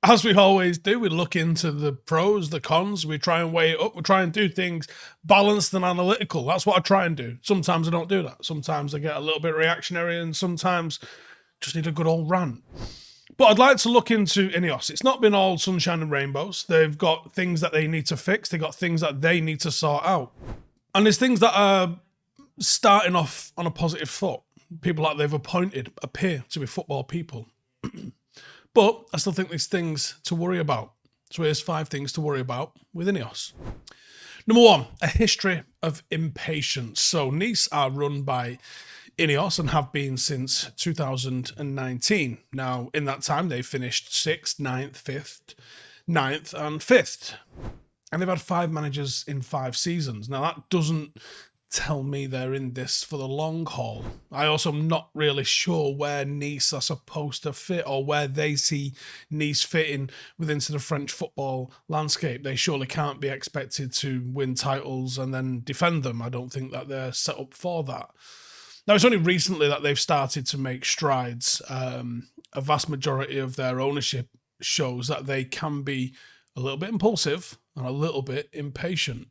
as we always do, we look into the pros, the cons, we try and weigh it up, we try and do things balanced and analytical. That's what I try and do. Sometimes I don't do that. Sometimes I get a little bit reactionary and sometimes just need a good old rant. But I'd like to look into INEOS. It's not been all sunshine and rainbows. They've got things that they need to fix. They've got things that they need to sort out. And there's things that are starting off on a positive foot. People that they've appointed appear to be football people. But I still think there's things to worry about. So here's 5 things to worry about with INEOS. Number 1, a history of impatience. So Nice are run by INEOS and have been since 2019. Now, in that time, they finished 6th, 9th, 5th, 9th and 5th. And they've had 5 managers in 5 seasons. Now, that doesn't tell me they're in this for the long haul. I also am not really sure where Nice are supposed to fit or where they see Nice fitting within the French football landscape. They surely can't be expected to win titles and then defend them. I don't think that they're set up for that. Now, it's only recently that they've started to make strides. A vast majority of their ownership shows that they can be a little bit impulsive and a little bit impatient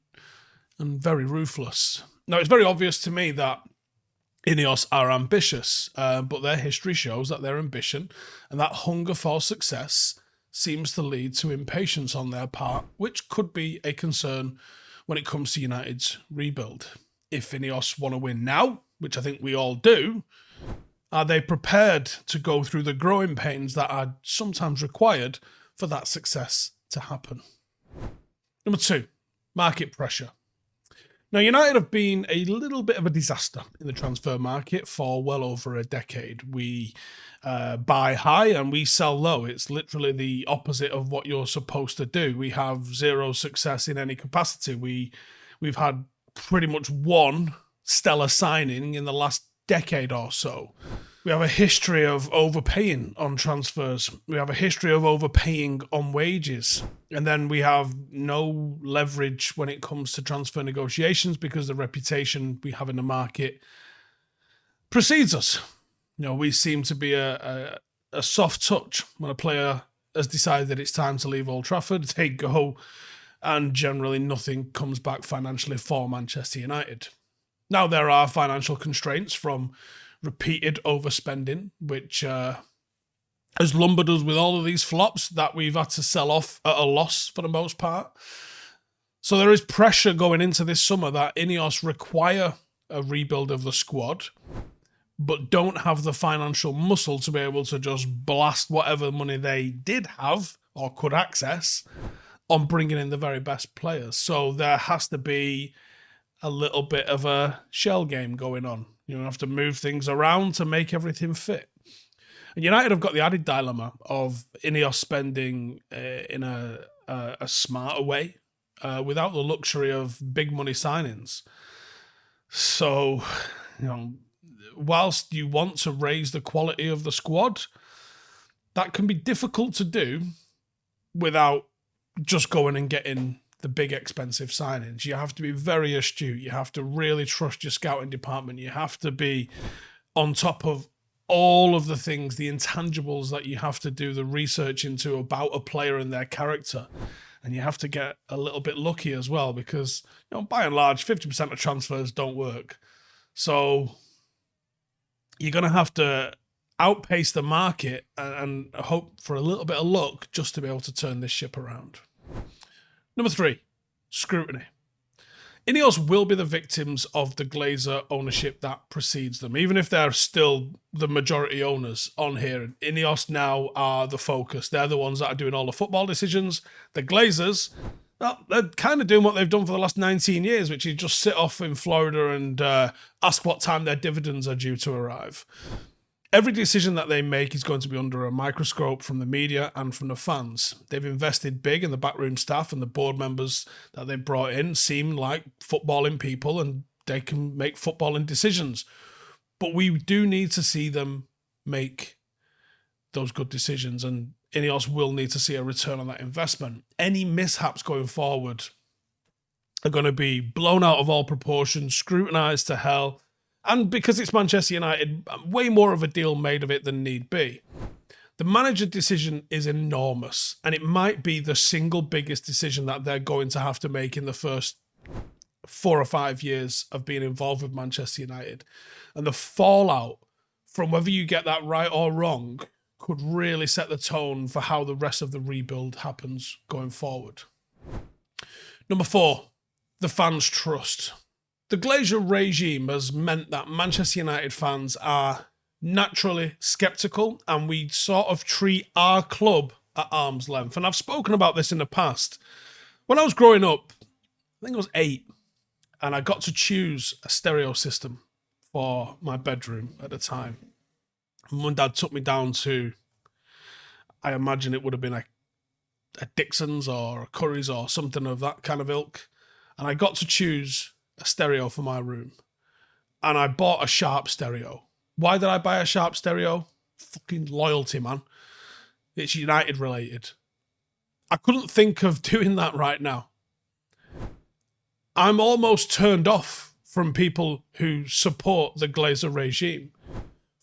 and very ruthless. Now, it's very obvious to me that INEOS are ambitious, but their history shows that their ambition and that hunger for success seems to lead to impatience on their part, which could be a concern when it comes to United's rebuild. If INEOS want to win now, which I think we all do, are they prepared to go through the growing pains that are sometimes required for that success to happen? Number 2, market pressure. Now, United have been a little bit of a disaster in the transfer market for well over a decade. We buy high and we sell low. It's literally the opposite of what you're supposed to do. We have zero success in any capacity. We've had pretty much one stellar signing in the last decade or so. We have a history of overpaying on transfers. We have a history of overpaying on wages. And then we have no leverage when it comes to transfer negotiations because the reputation we have in the market precedes us. You know, we seem to be a soft touch. When a player has decided that it's time to leave Old Trafford, they go, and generally nothing comes back financially for Manchester United. Now, there are financial constraints from repeated overspending, which has lumbered us with all of these flops that we've had to sell off at a loss for the most part. So there is pressure going into this summer that INEOS require a rebuild of the squad, but don't have the financial muscle to be able to just blast whatever money they did have or could access on bringing in the very best players. So there has to be a little bit of a shell game going on. You have to move things around to make everything fit. And United have got the added dilemma of INEOS spending in a smarter way without the luxury of big money signings. So, whilst you want to raise the quality of the squad, that can be difficult to do without just going and getting the big expensive signings. You have to be very astute. You have to really trust your scouting department. You have to be on top of all of the things, the intangibles that you have to do the research into about a player and their character. And you have to get a little bit lucky as well because, by and large, 50% of transfers don't work. So you're going to have to outpace the market and hope for a little bit of luck just to be able to turn this ship around. Number 3, scrutiny. INEOS will be the victims of the Glazer ownership that precedes them, even if they're still the majority owners on here. INEOS now are the focus. They're the ones that are doing all the football decisions. The Glazers, well, they're kind of doing what they've done for the last 19 years, which is just sit off in Florida and ask what time their dividends are due to arrive. Every decision that they make is going to be under a microscope from the media and from the fans. They've invested big in the backroom staff, and the board members that they brought in seem like footballing people and they can make footballing decisions. But we do need to see them make those good decisions, and INEOS will need to see a return on that investment. Any mishaps going forward are going to be blown out of all proportion, scrutinised to hell. And because it's Manchester United, way more of a deal made of it than need be. The manager decision is enormous, and it might be the single biggest decision that they're going to have to make in the first 4 or 5 years of being involved with Manchester United. And the fallout from whether you get that right or wrong could really set the tone for how the rest of the rebuild happens going forward. Number 4, the fans' trust. The Glazer regime has meant that Manchester United fans are naturally sceptical, and we sort of treat our club at arm's length. And I've spoken about this in the past. When I was growing up, I think I was 8, and I got to choose a stereo system for my bedroom at the time. Mum and Dad took me down to, I imagine it would have been a Dixon's or a Curry's or something of that kind of ilk. And I got to choose a stereo for my room. And I bought a Sharp stereo. Why did I buy a Sharp stereo? Fucking loyalty, man. It's United related. I couldn't think of doing that right now. I'm almost turned off from people who support the Glazer regime,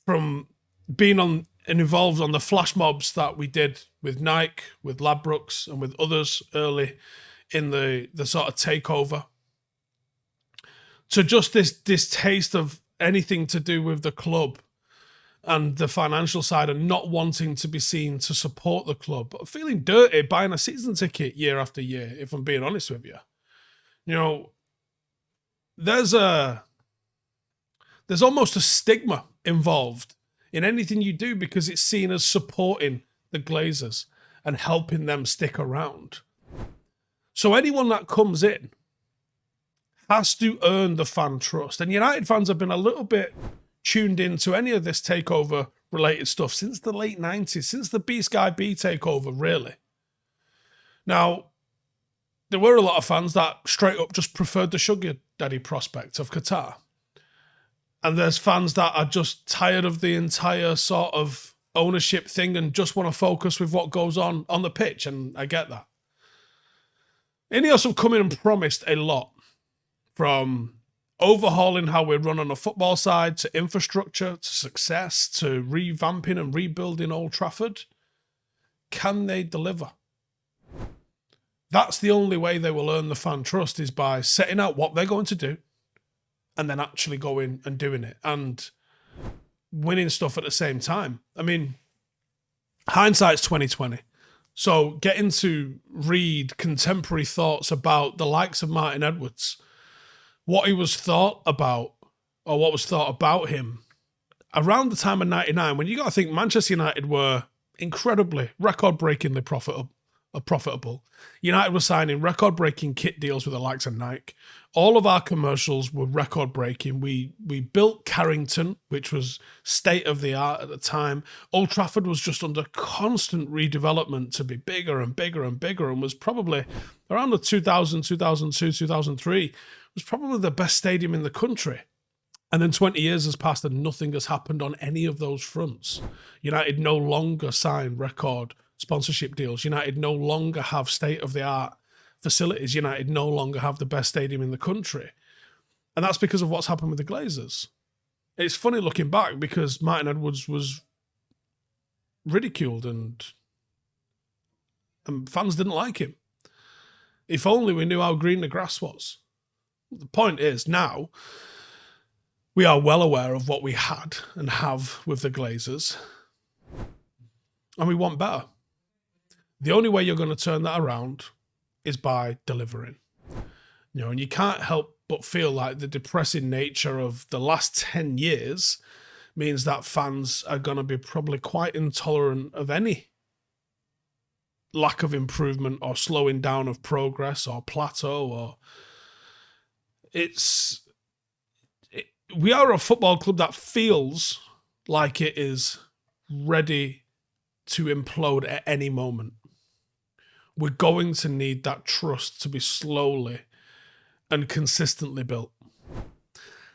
from being on and involved on the flash mobs that we did with Nike, with Ladbrokes, and with others early in the sort of takeover, to just this taste of anything to do with the club and the financial side, and not wanting to be seen to support the club, but feeling dirty buying a season ticket year after year, if I'm being honest with you. You know, there's almost a stigma involved in anything you do because it's seen as supporting the Glazers and helping them stick around. So anyone that comes in has to earn the fan trust. And United fans have been a little bit tuned into any of this takeover related stuff since the late 90s, since the B Sky B takeover, really. Now, there were a lot of fans that straight up just preferred the sugar daddy prospect of Qatar. And there's fans that are just tired of the entire sort of ownership thing and just want to focus with what goes on the pitch, and I get that. INEOS have come in and promised a lot, from overhauling how we run on the football side, to infrastructure, to success, to revamping and rebuilding Old Trafford. Can they deliver? That's the only way they will earn the fan trust, is by setting out what they're going to do and then actually going and doing it and winning stuff at the same time. I mean, hindsight's 2020. So getting to read contemporary thoughts about the likes of Martin Edwards, what he was thought about, or what was thought about him around the time of 99, when you got to think Manchester United were incredibly, record-breakingly profitable. United were signing record-breaking kit deals with the likes of Nike. All of our commercials were record-breaking. We built Carrington, which was state-of-the-art at the time. Old Trafford was just under constant redevelopment to be bigger and bigger and bigger, and was probably, around the 2000, 2002, 2003, was probably the best stadium in the country. And then 20 years has passed and nothing has happened on any of those fronts. United no longer sign record sponsorship deals. United no longer have state-of-the-art facilities. United no longer have the best stadium in the country. And that's because of what's happened with the Glazers. It's funny looking back, because Martin Edwards was ridiculed and fans didn't like him. If only we knew how green the grass was. The point is, now we are well aware of what we had and have with the Glazers, and we want better. The only way you're going to turn that around is by delivering. You know, and you can't help but feel like the depressing nature of the last 10 years means that fans are going to be probably quite intolerant of any lack of improvement or slowing down of progress or plateau. Or we are a football club that feels like it is ready to implode at any moment. We're going to need that trust to be slowly and consistently built.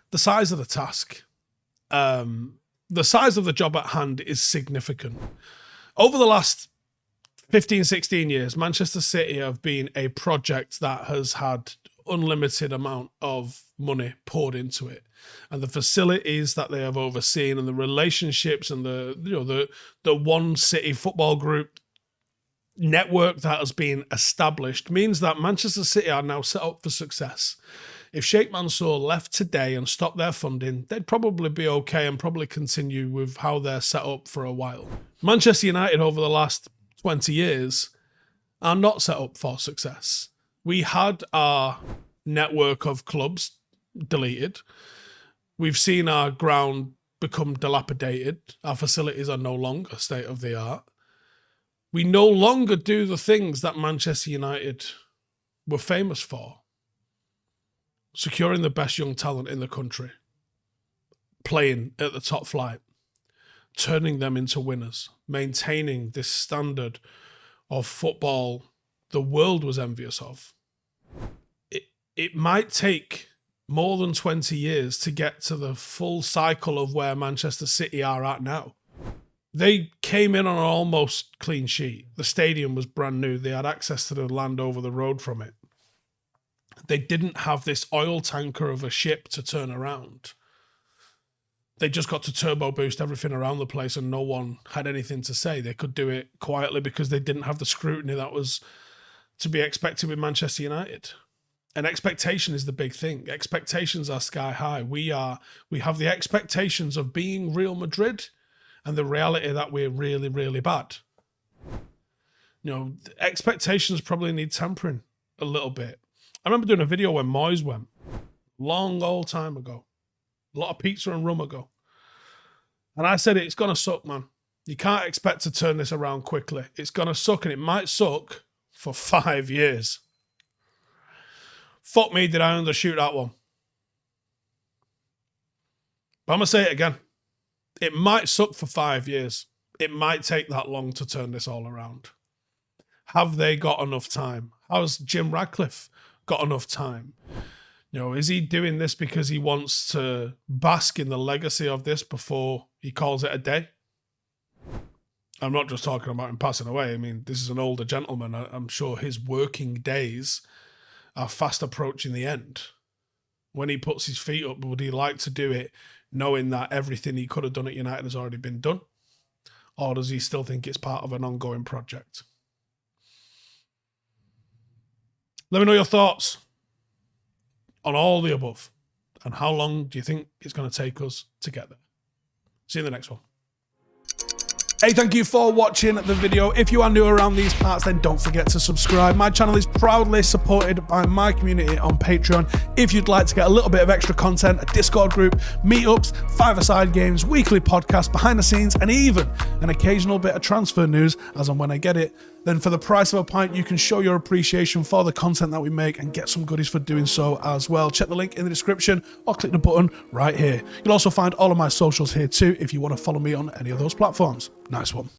The size of the task, the size of the job at hand is significant. Over the last 15, 16 years, Manchester City have been a project that has had unlimited amount of money poured into it, and the facilities that they have overseen, and the relationships, and the one city football group network that has been established means that Manchester City are now set up for success. If Sheikh Mansour left today and stopped their funding, they'd probably be okay and probably continue with how they're set up for a while. Manchester United over the last 20 years are not set up for success. We had our network of clubs deleted. We've seen our ground become dilapidated. Our facilities are no longer state of the art. We no longer do the things that Manchester United were famous for. Securing the best young talent in the country, playing at the top flight, turning them into winners, maintaining this standard of football the world was envious of. It might take more than 20 years to get to the full cycle of where Manchester City are at now. They came in on an almost clean sheet. The stadium was brand new. They had access to the land over the road from it. They didn't have this oil tanker of a ship to turn around. They just got to turbo boost everything around the place and no one had anything to say. They could do it quietly because they didn't have the scrutiny that was to be expected with Manchester United. And expectation is the big thing. Expectations are sky high. We have the expectations of being Real Madrid and the reality that we're really, really bad. You know, expectations probably need tempering a little bit. I remember doing a video when Moyes went, long old time ago, a lot of pizza and rum ago. And I said, it's going to suck, man. You can't expect to turn this around quickly. It's going to suck, and it might suck for 5 years. Fuck me, did I undershoot that one? But I'm going to say it again. It might suck for 5 years. It might take that long to turn this all around. Have they got enough time? How's Jim Ratcliffe got enough time? You know, is he doing this because he wants to bask in the legacy of this before he calls it a day? I'm not just talking about him passing away. I mean, this is an older gentleman. I'm sure his working days are fast approaching the end. When he puts his feet up, would he like to do it knowing that everything he could have done at United has already been done? Or does he still think it's part of an ongoing project? Let me know your thoughts on all the above. And how long do you think it's going to take us to get there? See you in the next one. Hey, thank you for watching the video. If you are new around these parts, then don't forget to subscribe. My channel is proudly supported by my community on Patreon. If you'd like to get a little bit of extra content, a Discord group, meetups, five-a-side games, weekly podcasts, behind the scenes, and even an occasional bit of transfer news as and when I get it, then for the price of a pint, you can show your appreciation for the content that we make and get some goodies for doing so as well. Check the link in the description or click the button right here. You'll also find all of my socials here too if you want to follow me on any of those platforms. Nice one.